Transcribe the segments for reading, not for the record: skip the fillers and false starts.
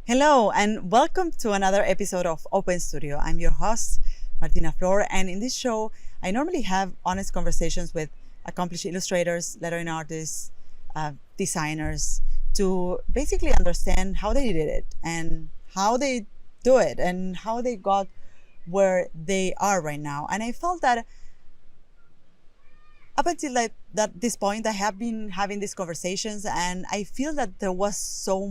Hello, and welcome to another episode of Open Studio. I'm your host, Martina Flor, and in this show, I normally have honest conversations with accomplished illustrators, lettering artists, designers to basically understand how they did it and how they do it and how they got where they are right now. And I felt that up until that this point, I have been having these conversations, and I feel that there was so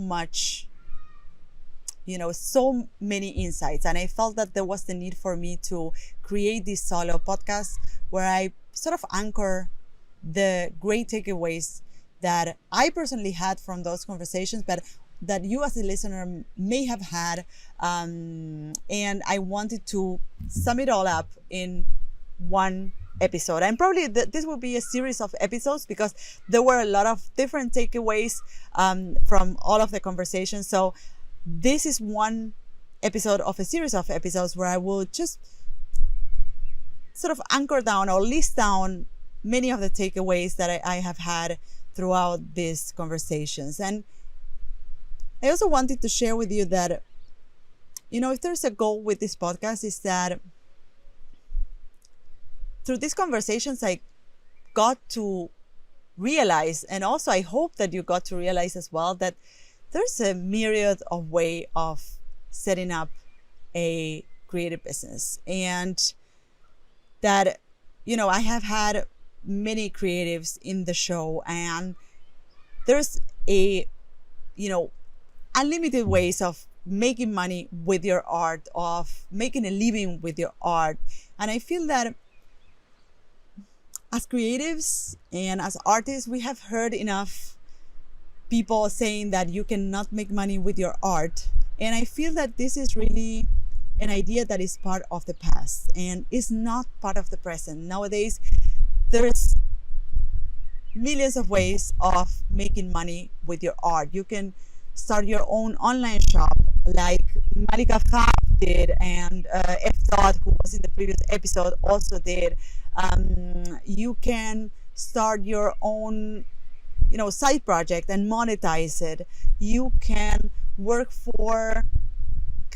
many insights, and I felt that there was the need for me to create this solo podcast where I sort of anchor the great takeaways that I personally had from those conversations, but that you as a listener may have had. And I wanted to sum it all up in one episode, and probably this will be a series of episodes because there were a lot of different takeaways from all of the conversations. So this is one episode of a series of episodes where I will just sort of anchor down or list down many of the takeaways that I have had throughout these conversations. And I also wanted to share with you that, if there's a goal with this podcast, is that through these conversations, I got to realize, and also I hope that you got to realize as well, that there's a myriad of way of setting up a creative business. And that, I have had many creatives in the show, and there's unlimited ways of making money with your art, of making a living with your art. And I feel that as creatives and as artists, we have heard enough people saying that you cannot make money with your art. And I feel that this is really an idea that is part of the past and is not part of the present. Nowadays, there's millions of ways of making money with your art. You can start your own online shop like Malika Fab did, and F. Dot, who was in the previous episode, also did. You can start your own side project and monetize it. You can work for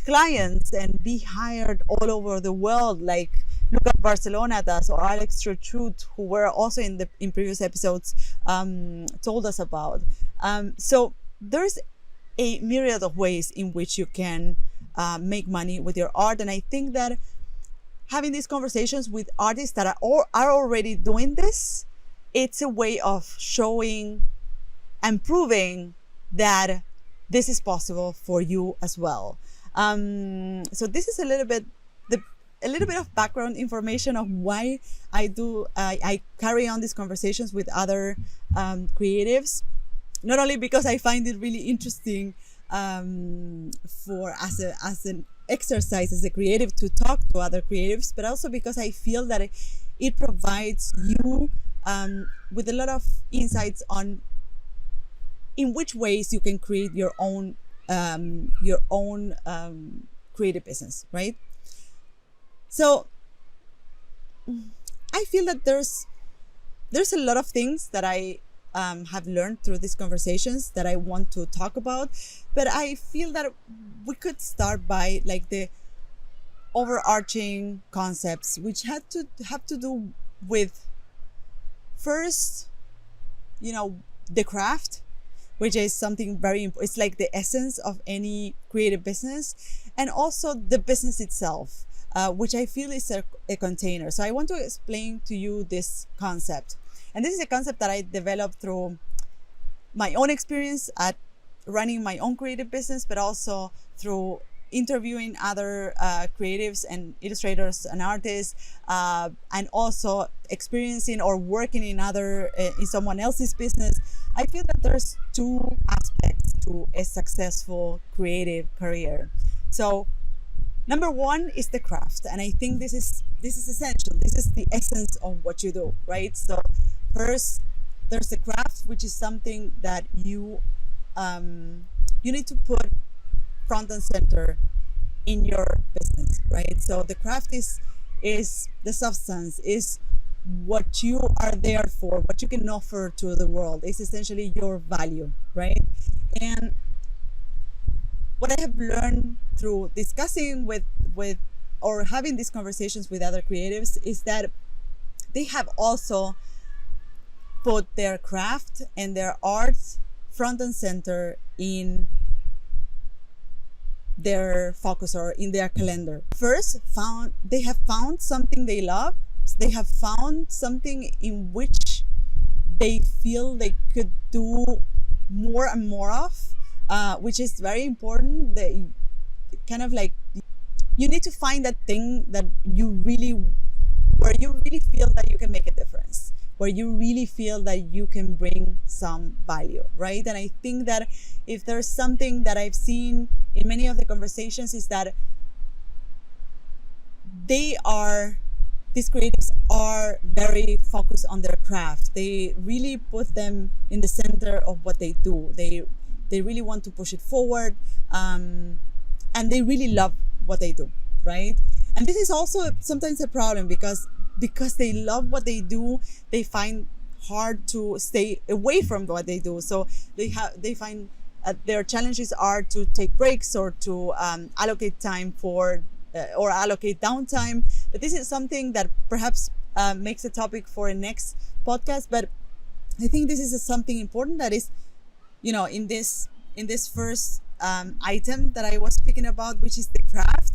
clients and be hired all over the world, like Luca Barcelona does, or Alex Truth, who were also in previous episodes, told us about. So there's a myriad of ways in which you can make money with your art, and I think that having these conversations with artists that are already doing this, it's a way of showing and proving that this is possible for you as well. So this is a little bit of background information of why I carry on these conversations with other creatives. Not only because I find it really interesting as an exercise as a creative to talk to other creatives, but also because I feel that it provides you with a lot of insights on in which ways you can create your own creative business, right? So I feel that there's a lot of things that I have learned through these conversations that I want to talk about, but I feel that we could start by like the overarching concepts, which have to do with first, the craft, which is something very important. It's like the essence of any creative business, and also the business itself, which I feel is a container. So I want to explain to you this concept. And this is a concept that I developed through my own experience at running my own creative business, but also through interviewing other creatives and illustrators and artists, and also experiencing or working in someone else's business. I feel that there's two aspects to a successful creative career. So number one is the craft, and I think this is essential. This is the essence of what you do, right? So first, there's the craft, which is something that you need to put front and center in your business, right? So the craft is the substance, is what you are there for, what you can offer to the world. Is essentially your value, right? And what I have learned through discussing with or having these conversations with other creatives is that they have also put their craft and their arts front and center in their focus or in their calendar. First, they have found something they love. They have found something in which they feel they could do more and more of, which is very important. They kind of like, you need to find that thing that where you really feel that you can make a difference, where you really feel that you can bring some value, right? And I think that if there's something that I've seen in many of the conversations is that these creatives are very focused on their craft. They really put them in the center of what they do. They really want to push it forward, and they really love what they do, right? And this is also sometimes a problem because they love what they do, they find hard to stay away from what they do. So they find their challenges are to take breaks or to allocate time for or allocate downtime. But this is something that perhaps makes a topic for a next podcast. But I think this is something important that is, in this first item that I was speaking about, which is the craft.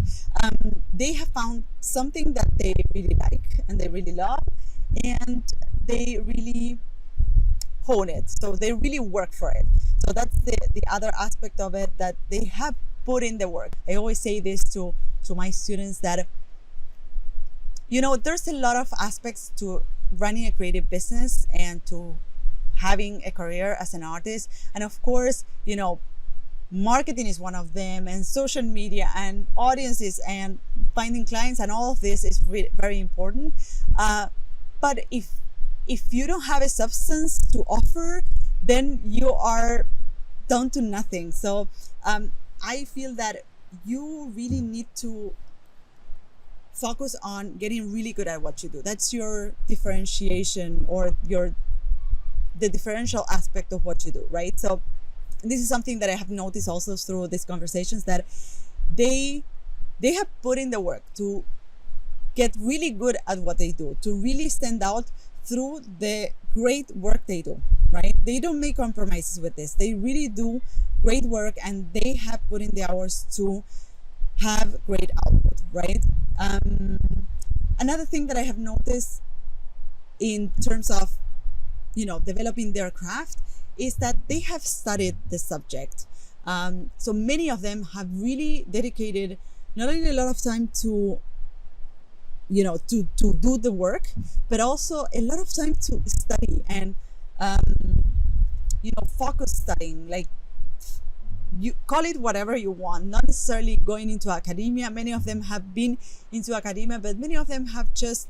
They have found something that they really like and they really love, and they really hone it. So they really work for it. So that's the other aspect of it, that they have put in the work. I always say this to my students that, there's a lot of aspects to running a creative business and to having a career as an artist. And of course, marketing is one of them, and social media and audiences and finding clients and all of this is really very important. But if you don't have a substance to offer, then you are down to nothing. So I feel that you really need to focus on getting really good at what you do. That's your differentiation or the differential aspect of what you do, right? So this is something that I have noticed also through these conversations, that they have put in the work to get really good at what they do, to really stand out through the great work they do, right? They don't make compromises with this. They really do great work, and they have put in the hours to have great output, right? Another thing that I have noticed in terms of, developing their craft is that they have studied the subject. So many of them have really dedicated not only a lot of time to do the work, but also a lot of time to study and focus studying. Like, you call it whatever you want, not necessarily going into academia. Many of them have been into academia, but many of them have just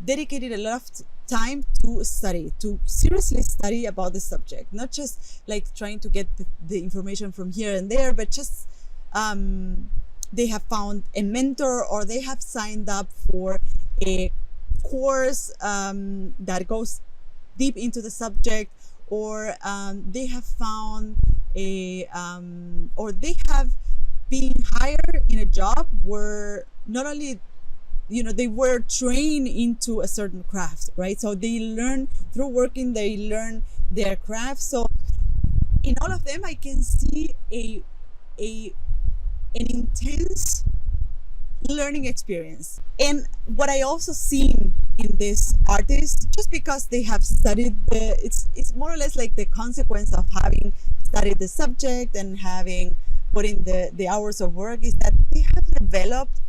dedicated a lot of time to study, to seriously study about the subject, not just like trying to get the information from here and there, but just they have found a mentor, or they have signed up for a course that goes deep into the subject, or they have found or they have been hired in a job where not only they were trained into a certain craft, right? So they learn through working, they learn their craft. So in all of them, I can see an intense learning experience. And what I also seen in this artist, just because they have studied it's more or less like the consequence of having studied the subject and having put in the hours of work, is that they have developed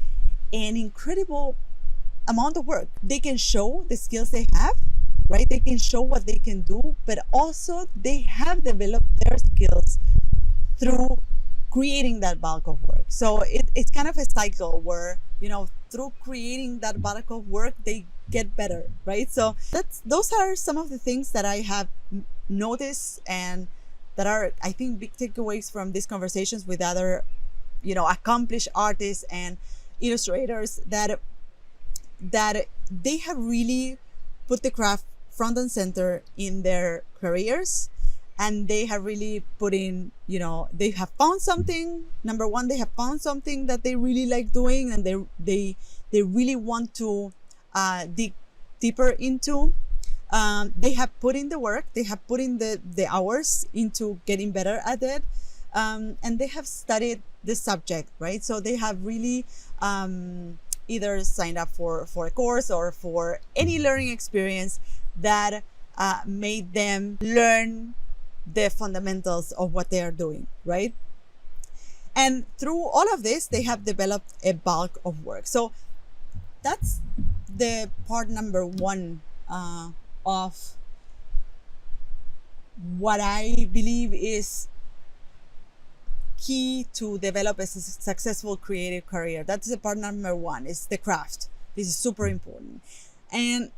an incredible amount of work. They can show the skills they have, right? They can show what they can do, but also they have developed their skills through creating that bulk of work. So it's kind of a cycle where, through creating that bulk of work, they get better, right? So those are some of the things that I have noticed, and that are, I think, big takeaways from these conversations with other, accomplished artists and illustrators, that they have really put the craft front and center in their careers, and they have really put in, they have found something. Number one, they have found something that they really like doing, and they really want to dig deeper into. They have put in the work, they have put in the hours into getting better at it, and they have studied the subject, right? So they have really either signed up for a course or for any learning experience that made them learn the fundamentals of what they are doing, right? And through all of this, they have developed a bulk of work. So that's the part number one of what I believe is key to develop a successful creative career. That's the part number one, is the craft. This is super important. And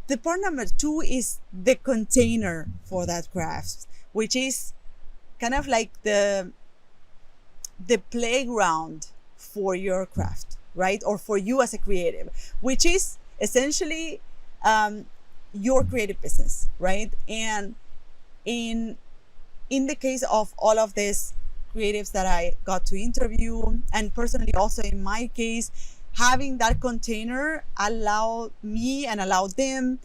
the part number two is the container for that craft, which is kind of like the playground for your craft, right? Or for you as a creative, which is essentially your creative business, right? And in the case of all of these creatives that I got to interview, and personally also in my case, having that container allowed me and allowed them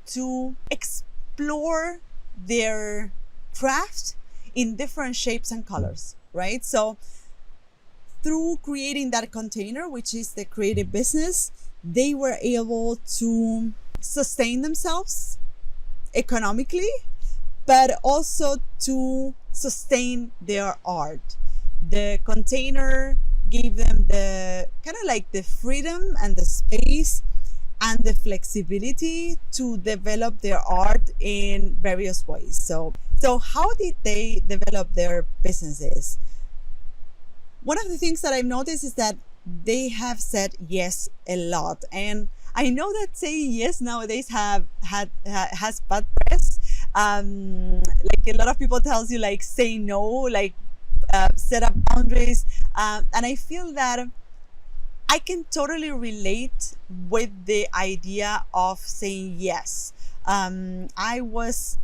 to explore their craft in different shapes and colors, right? So through creating that container, which is the creative business, they were able to sustain themselves economically, but also to sustain their art. The container gave them the kind of like the freedom and the space and the flexibility to develop their art in various ways. So how did they develop their businesses? One of the things that I've noticed is that they have said yes a lot. And I know that saying yes nowadays has bad press. Like a lot of people tells you, like, say no, like set up boundaries. And I feel that I can totally relate with the idea of saying yes. I was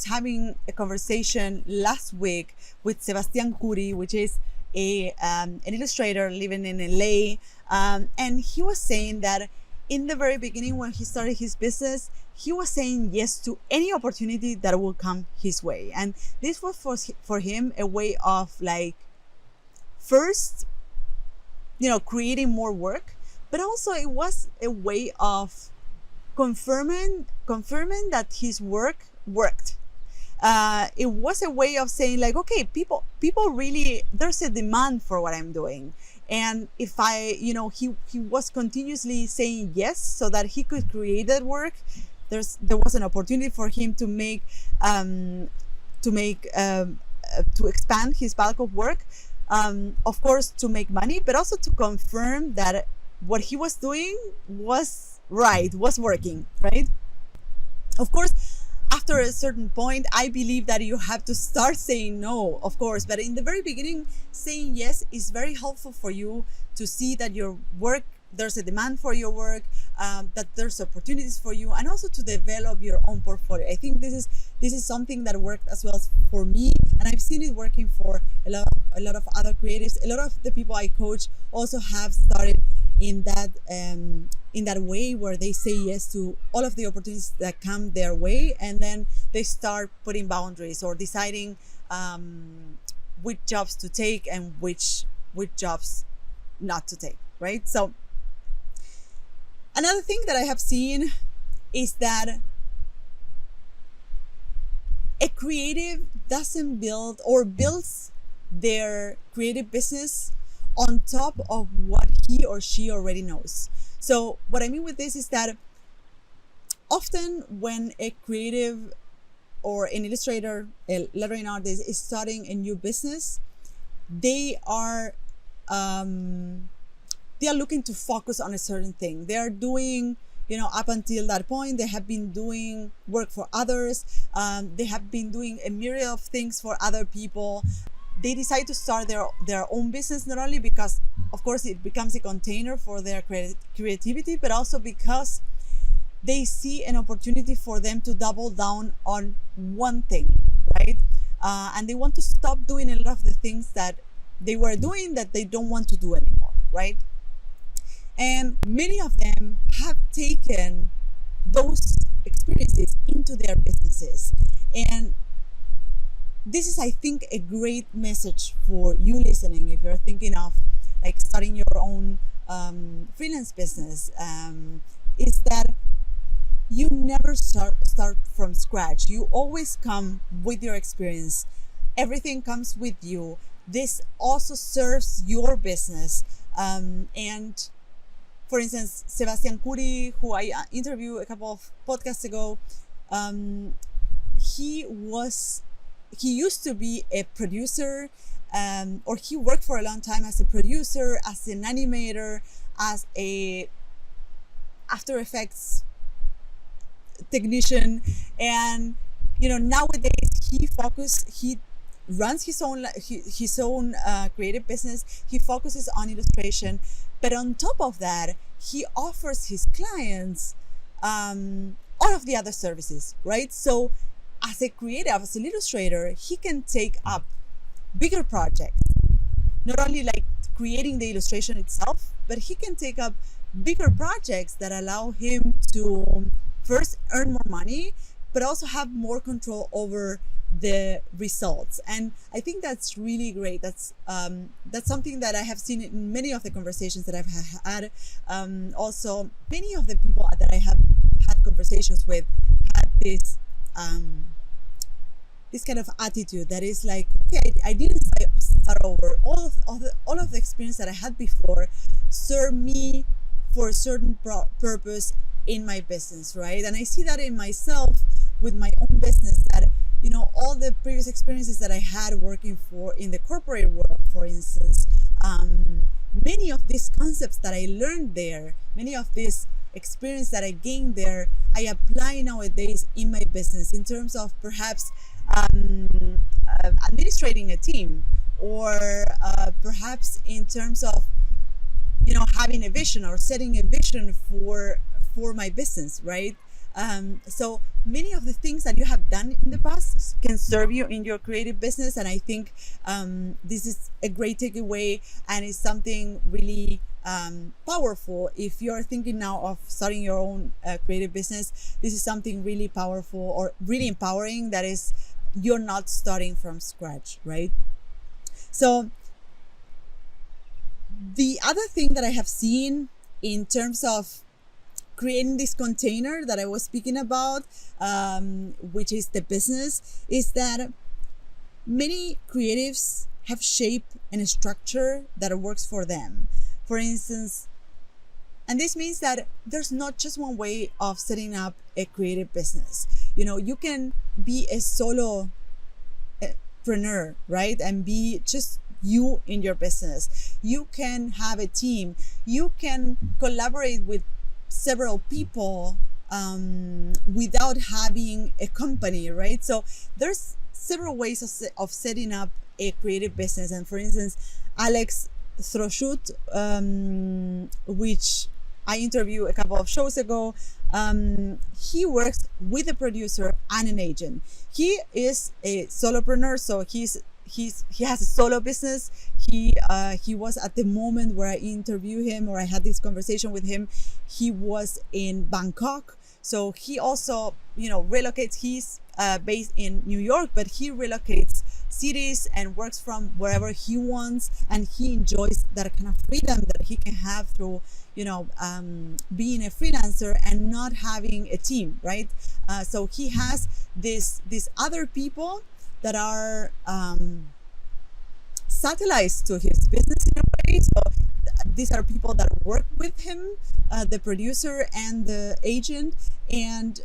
having a conversation last week with Sebastian Curi, which is an illustrator living in LA. And he was saying that in the very beginning, when he started his business, he was saying yes to any opportunity that will come his way. And this was for him a way of, like, first, creating more work, but also it was a way of confirming that his work worked. It was a way of saying, like, okay, people really, there's a demand for what I'm doing. And if he was continuously saying yes so that he could create that work, there was an opportunity for him to expand his bulk of work. Of course, to make money, but also to confirm that what he was doing was working, right? Of course, after a certain point, I believe that you have to start saying no, of course. But in the very beginning, saying yes is very helpful for you to see that your work, there's a demand for your work, that there's opportunities for you, and also to develop your own portfolio. I think this is something that worked as well for me, and I've seen it working for a lot of other creatives. A lot of the people I coach also have started in that way, where they say yes to all of the opportunities that come their way, and then they start putting boundaries or deciding which jobs to take and which jobs not to take, right? So another thing that I have seen is that a creative doesn't builds their creative business on top of what he or she already knows. So what I mean with this is that often when a creative or an illustrator, a lettering artist is starting a new business, they are looking to focus on a certain thing. They are doing, up until that point, they have been doing work for others. They have been doing a myriad of things for other people. They decide to start their own business, not only because, of course, it becomes a container for their creativity, but also because they see an opportunity for them to double down on one thing, right? And they want to stop doing a lot of the things that they were doing that they don't want to do anymore, right? And many of them have taken those experiences into their businesses. And this is, I think, a great message for you listening if you're thinking of like starting your own freelance business, is that you never start from scratch. You always come with your experience. Everything comes with you. This also serves your business. And for instance, Sebastian Curi, who I interviewed a couple of podcasts ago, he used to be a producer, or he worked for a long time as a producer, as an animator, as a After Effects technician, and nowadays he runs his own creative business. He focuses on illustration, but on top of that, he offers his clients all of the other services, right? So as a creative, as an illustrator, he can take up bigger projects, not only like creating the illustration itself, but he can take up bigger projects that allow him to first earn more money, but also have more control over the results. And I think that's really great. That's something that I have seen in many of the conversations that I've had. Also, many of the people that I have had conversations with had this kind of attitude that is like, okay, I didn't start over. All of the experience that I had before served me for a certain purpose in my business, right? And I see that in myself with my own business, that all the previous experiences that I had working in the corporate world, for instance, many of these concepts that I learned there, many of this experience that I gained there, I apply nowadays in my business in terms of perhaps administrating a team, or perhaps in terms of having a vision or setting a vision for my business, right? So many of the things that you have done in the past can serve you in your creative business, and I think this is a great takeaway, and it's something really powerful. If you're thinking now of starting your own creative business, this is something really powerful or really empowering, that is, you're not starting from scratch, right? So the other thing that I have seen in terms of creating this container that I was speaking about, which is the business, is that many creatives have shaped and a structure that works for them. For instance, and this means that there's not just one way of setting up a creative business. You can be a solopreneur, right? And be just you in your business. You can have a team. You can collaborate with several people without having a company, right? So there's several ways of setting up a creative business. And for instance, Alex Throshut, which I interviewed a couple of shows ago, he works with a producer and an agent. He is a solopreneur, so he has a solo business. He was, at the moment where I interviewed him, or I had this conversation with him, he was in Bangkok. So he also relocates. He's based in New York, but he relocates cities and works from wherever he wants, and he enjoys that kind of freedom that he can have through being a freelancer and not having a team, right? So he has these other people that are satellites to his business in a way. So these are people that work with him, the producer and the agent, and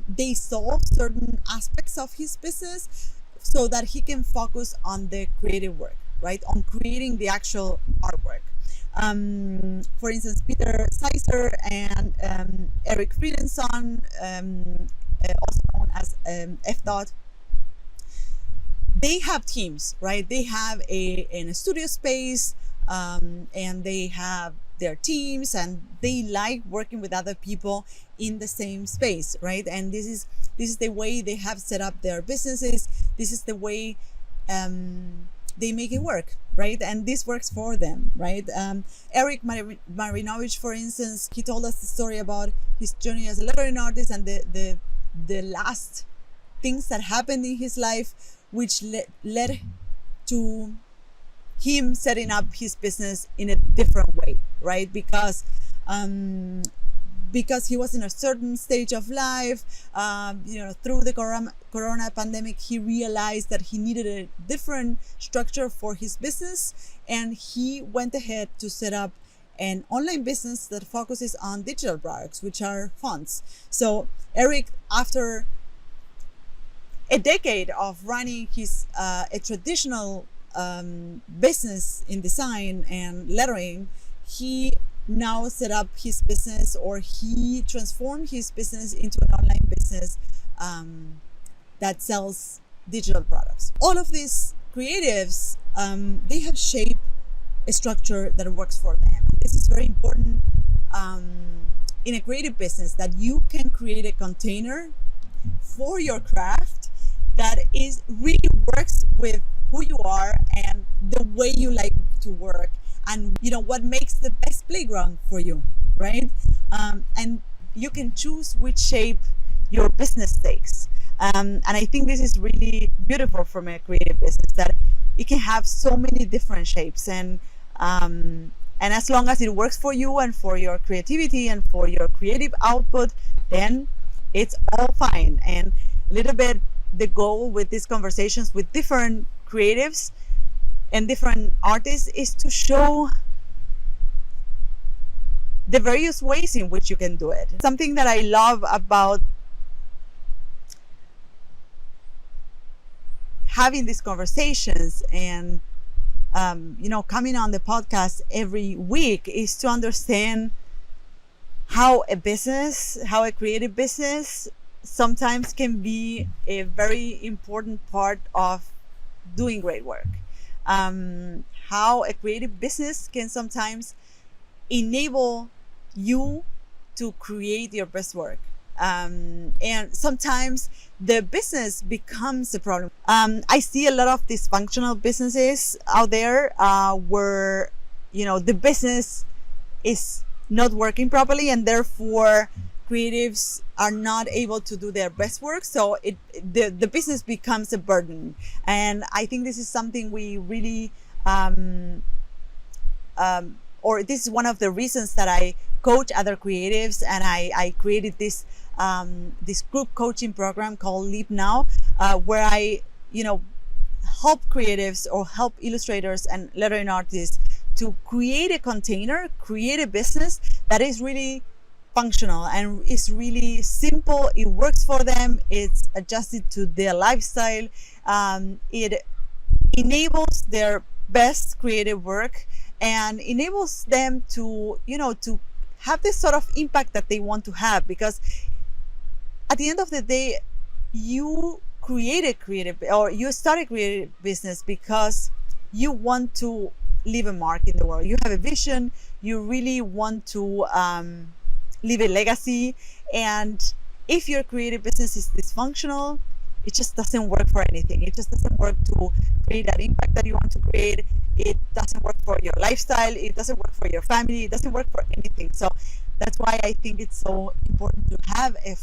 they solve certain aspects of his business so that he can focus on the creative work, right? On creating the actual artwork. For instance, Peter Sizer and Eric Friedenson, also known as F. They have teams, right? They have a studio space, and they have their teams, and they like working with other people in the same space, right? And this is the way they have set up their businesses. This is the way they make it work, right? And this works for them, right? Eric Marinovich, for instance, he told us the story about his journey as a lettering artist and the last things that happened in his life, which led to him setting up his business in a different way, right? Because he was in a certain stage of life, through the corona pandemic, he realized that he needed a different structure for his business, and he went ahead to set up an online business that focuses on digital products, which are fonts. So Eric, after a decade of running his a traditional business in design and lettering, he now set up his business, or he transformed his business into an online business that sells digital products. All of these creatives, they have shaped a structure that works for them. This is very important in a creative business, that you can create a container for your craft that really works with who you are and the way you like to work, and what makes the best playground for you, right? And you can choose which shape your business takes. And I think this is really beautiful from a creative business, that it can have so many different shapes, and as long as it works for you and for your creativity and for your creative output, then it's all fine. And a little bit the goal with these conversations with different creatives and different artists is to show the various ways in which you can do it. Something that I love about having these conversations and coming on the podcast every week is to understand how a creative business sometimes can be a very important part of doing great work. How a creative business can sometimes enable you to create your best work. And sometimes the business becomes a problem. I see a lot of dysfunctional businesses out there where, the business is not working properly, and therefore creatives are not able to do their best work. So the business becomes a burden. And I think this is something we really, or this is one of the reasons that I coach other creatives, and I created this group coaching program called Leap Now, where I, help creatives or help illustrators and lettering artists to create a container, create a business that is really functional and is really simple. It works for them. It's adjusted to their lifestyle. It enables their best creative work and enables them to, to have this sort of impact that they want to have. Because at the end of the day, you start a creative business because you want to leave a mark in the world. You have a vision. You really want to leave a legacy. And if your creative business is dysfunctional, it just doesn't work for anything. It just doesn't work to create that impact that you want to create. It doesn't work for your lifestyle. It doesn't work for your family. It doesn't work for anything. So that's why I think it's so important to have a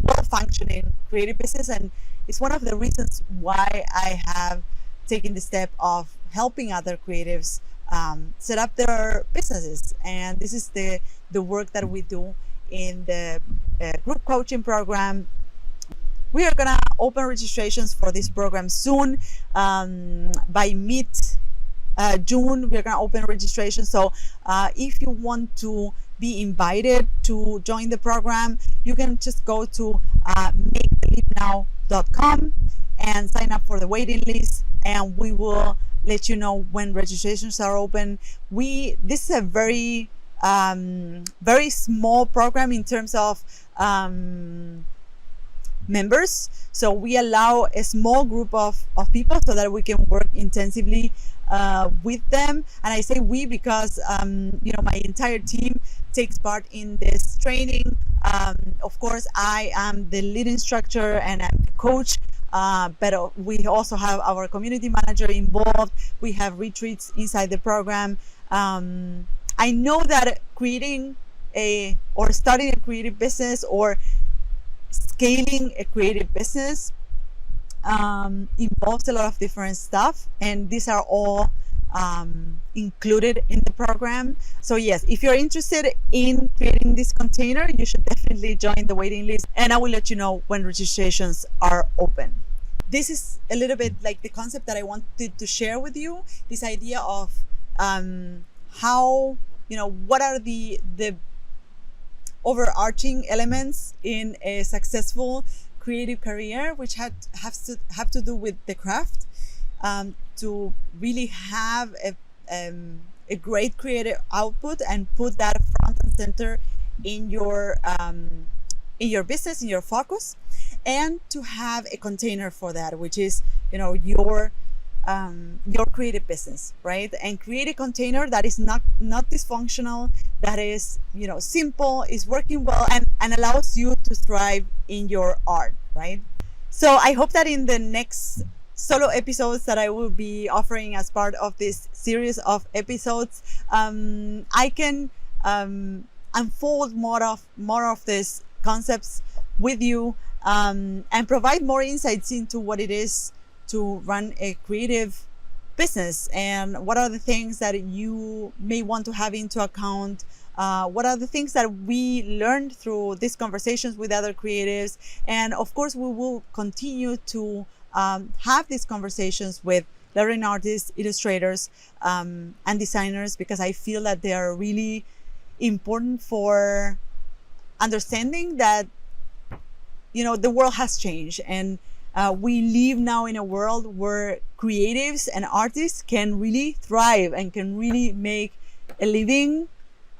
well-functioning creative business. And it's one of the reasons why I have taken the step of helping other creatives set up their businesses. And this is the work that we do in the group coaching program. We are gonna open registrations for this program soon. By mid-June, we're gonna open registration. So if you want to be invited to join the program, you can just go to maketheleapnow.com and sign up for the waiting list, and we will let you know when registrations are open. This is a very very small program in terms of members. So we allow a small group of people so that we can work intensively with them. And I say we because my entire team takes part in this training. Of course, I am the lead instructor and I'm the coach, but we also have our community manager involved. We have retreats inside the program. I know that starting a creative business or scaling a creative business involves a lot of different stuff, and these are all included in the program. So yes, if you're interested in creating this container, you should definitely join the waiting list, and I will let you know when registrations are open. This is a little bit like the concept that I wanted to share with you, this idea of how, what are the overarching elements in a successful creative career, which have to do with the craft, to really have a great creative output and put that front and center in your business, in your focus, and to have a container for that, which is your creative business, right? And create a container that is not dysfunctional, that is simple, is working well, and allows you to thrive in your art, right? So I hope that in the next solo episodes that I will be offering as part of this series of episodes, I can unfold more of these concepts with you, and provide more insights into what it is to run a creative business, and what are the things that you may want to have into account. What are the things that we learned through these conversations with other creatives, and of course we will continue to have these conversations with lettering artists, illustrators, and designers, because I feel that they are really important for understanding that the world has changed, and we live now in a world where creatives and artists can really thrive and can really make a living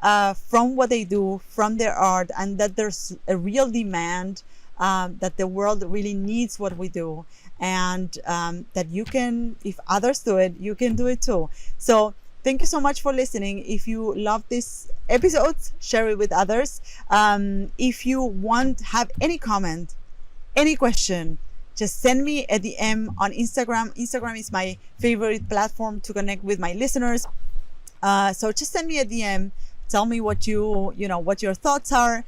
from what they do, from their art, and that there's a real demand, that the world really needs what we do, and that you can, if others do it, you can do it too. So thank you so much for listening. If you love this episode, share it with others. If you have any comment, any question, just send me a DM on Instagram. Instagram is my favorite platform to connect with my listeners. So just send me a DM. Tell me what what your thoughts are.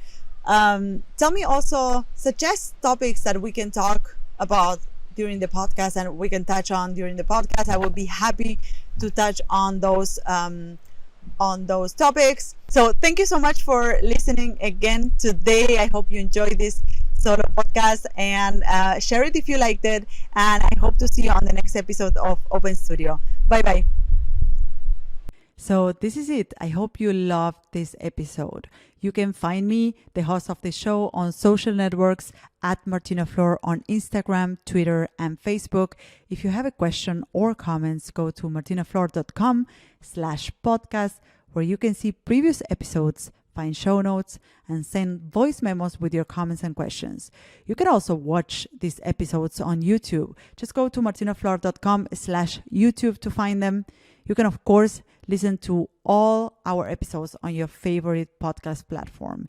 Tell me also, suggest topics that we can talk about during the podcast and we can touch on during the podcast. I will be happy to touch on those topics. So thank you so much for listening again today. I hope you enjoyed this solo podcast, and share it if you liked it, and I hope to see you on the next episode of Open Studio. Bye bye. So this is it. I hope you loved this episode. You can find me, the host of the show, on social networks at Martina Flor on Instagram, Twitter, and Facebook. If you have a question or comments, go to martinaflor.com/podcast, where you can see previous episodes, find show notes, and send voice memos with your comments and questions. You can also watch these episodes on YouTube. Just go to martinaflor.com/YouTube to find them. You can, of course, listen to all our episodes on your favorite podcast platform.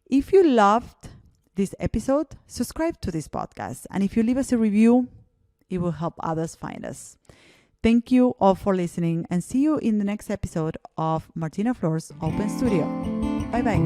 If you loved this episode, subscribe to this podcast. And if you leave us a review, it will help others find us. Thank you all for listening, and see you in the next episode of Martina Flor's Open Studio. Bye-bye.